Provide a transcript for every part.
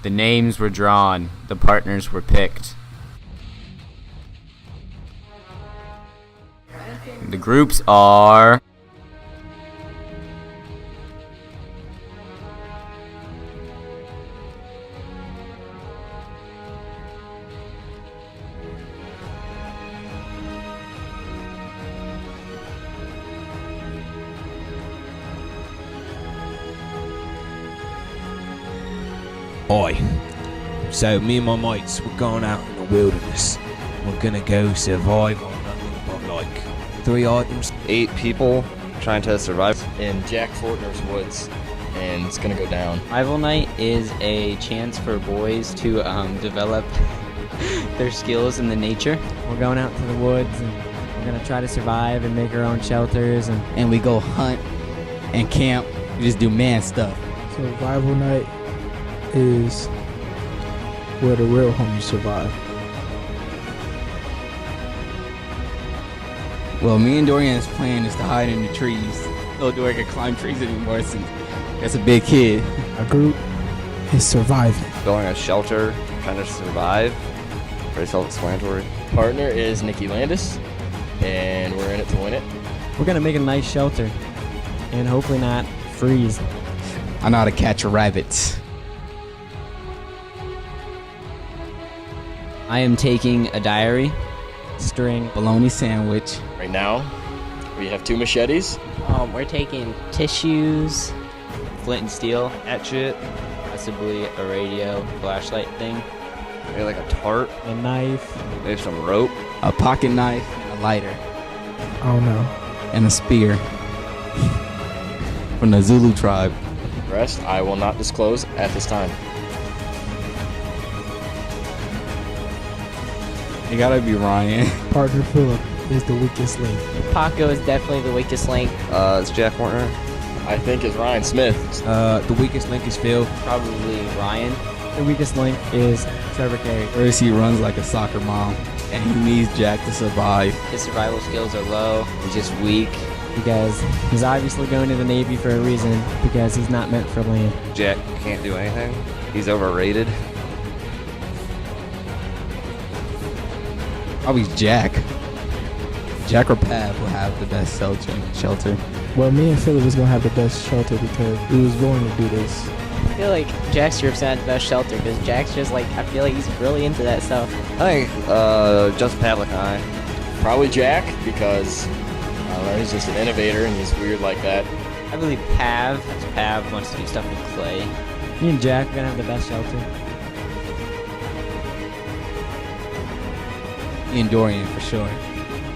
The names were drawn. The partners were picked. The groups are... Hi. So me and my mates, we're going out in the wilderness. We're gonna go survive on nothing but like 3 items. 8 people trying to survive in Jack Fortner's woods, and it's gonna go down. Survival night is a chance for boys to develop their skills in the nature. We're going out to the woods and we're gonna try to survive and make our own shelters, and we go hunt and camp. We just do man stuff. Survival night is where the real homies survive. Well, me and Dorian's plan is to hide in the trees. No, Dorian can climb trees anymore since that's a big kid. Our group is surviving. Building a shelter, trying to survive. Pretty self-explanatory. Partner is Landis, and we're in it to win it. we're gonna make a nice shelter and hopefully not freeze. I know how to catch rabbits. I am taking a diary, String, Bologna sandwich. Right now, we have 2 machetes. we're taking tissues, flint and steel, hatchet, possibly a radio, flashlight thing. Maybe like a tart, a knife, maybe some rope. A pocket knife and a lighter. I don't know. And a spear. From the Zulu tribe. The rest I will not disclose at this time. You gotta be Ryan. Partner Philip is the weakest link. Paco is definitely the weakest link. It's Jack Fortner. I think is Ryan Smith. The weakest link is Phil. Probably Ryan. the weakest link is Trevor Carey. First, he runs like a soccer mom, and he needs Jack to survive. His survival skills are low. He's just weak. Because he's obviously going to the Navy for a reason, because he's not meant for land. Jack can't do anything. He's overrated. Probably Jack. Jack or Pav will have the best shelter. Well, me and Philip is going to have the best shelter because we was going to do this. I feel like Jack's gonna have the best shelter because Jack's just like, I feel like he's really into that stuff. I think just Pavlik and I. Probably Jack because I don't know, he's just an innovator and he's weird like that. I believe Pav. Pav wants to do stuff with clay. Me and Jack are gonna have the best shelter. Me and Dorian for sure.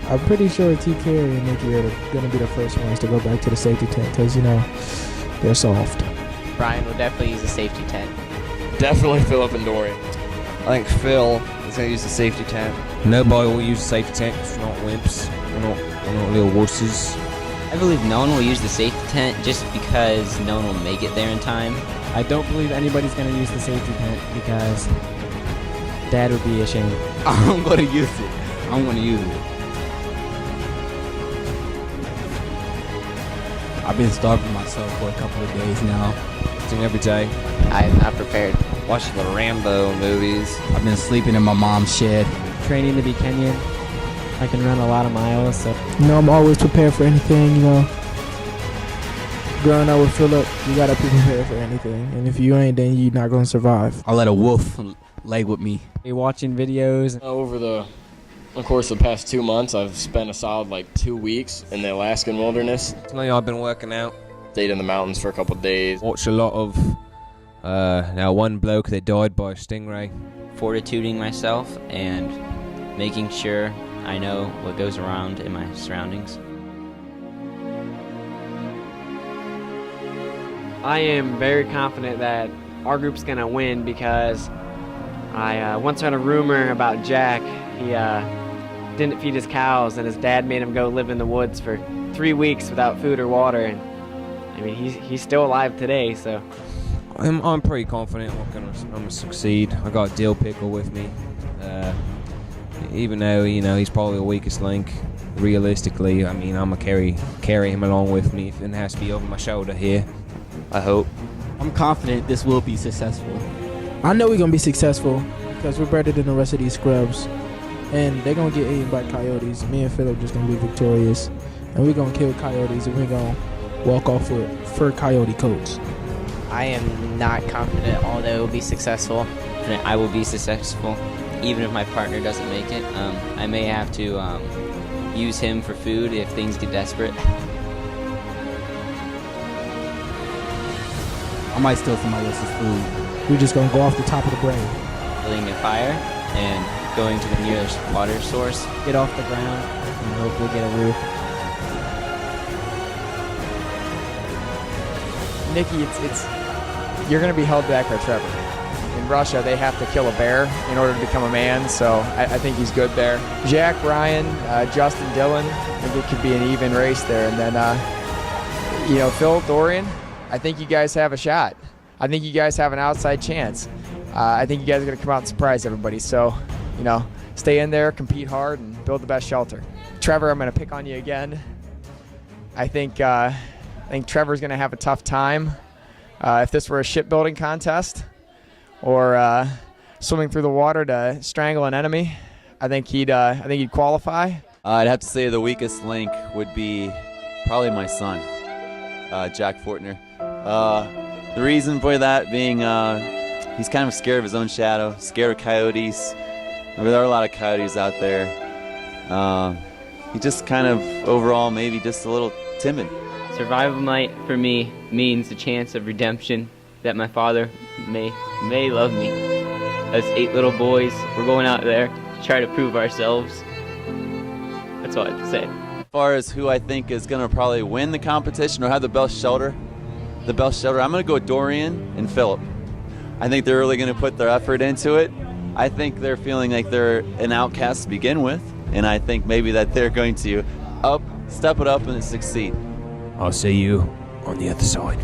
I'm pretty sure T. Carey and Nikki are going to be the first ones to go back to the safety tent because, you know, they're soft. Brian will definitely use a safety tent. Definitely Philip and Dorian. I think Phil is going to use the safety tent. Nobody will use the safety tent 'cause we're not wimps. We're not little horses. I believe no one will use the safety tent just because no one will make it there in time. I don't believe anybody's gonna use the safety tent because Dad would be ashamed. I'm gonna use it. I'm gonna use it. I've been starving myself for a couple of days now. Eating every day. I am not prepared. Watching the Rambo movies. I've been sleeping in my mom's shed. Training to be Kenyan. I can run a lot of miles, so You know, I'm always prepared for anything, you know. Growing up with Philip, you got to be prepared for anything. And if you ain't, then you're not going to survive. I'll let a wolf lay with me. be watching videos. Over the course of the past 2 months, I've spent a solid 2 weeks in the Alaskan wilderness. Tonight I've been working out. Stayed in the mountains for a couple of days. Watched a lot of now one bloke that died by a stingray. Fortituding myself and making sure I know what goes around in my surroundings. I am very confident that our group's gonna win because I once heard a rumor about Jack. He didn't feed his cows and his dad made him go live in the woods for 3 weeks without food or water. And I mean, he's still alive today, so. I'm pretty confident I'm gonna succeed. I got Dill Pickle with me. Even though he's probably the weakest link, realistically, I mean I'm gonna carry him along with me if it has to be over my shoulder here. I hope. I'm confident this will be successful. I know we're gonna be successful because we're better than the rest of these scrubs, and they're gonna get eaten by coyotes. Me and Philip just gonna be victorious, and we're gonna kill coyotes, and we're gonna walk off with fur coyote coats. I am not confident, although it will be successful. I will be successful, even if my partner doesn't make it. I may have to use him for food if things get desperate. I might steal somebody else's food. We're just gonna go off the top of the brain. Building a fire and going to the nearest water source. Get off the ground and hopefully get a roof. Nikki, you're going to be held back by Trevor. In Russia, they have to kill a bear in order to become a man, so I think he's good there. Jack, Ryan, Justin, Dylan, I think it could be an even race there. And then, Phil, Dorian, I think you guys have a shot. I think you guys have an outside chance. I think you guys are going to come out and surprise everybody. So, stay in there, compete hard, and build the best shelter. Trevor, I'm going to pick on you again. I think Trevor's going to have a tough time. If this were a shipbuilding contest or swimming through the water to strangle an enemy, I think he'd qualify. I'd have to say the weakest link would be probably my son, Jack Fortner. The reason for that being he's kind of scared of his own shadow, scared of coyotes. There are a lot of coyotes out there. He just kind of overall maybe just a little timid. Survival night for me means the chance of redemption, that my father may love me. As 8 little boys, we're going out there to try to prove ourselves. That's all I have to say. As far as who I think is going to probably win the competition or have the best shelter, I'm going to go with Dorian and Philip. I think they're really going to put their effort into it. I think they're feeling like they're an outcast to begin with, and I think maybe that they're going to step it up and succeed. I'll see you on the other side.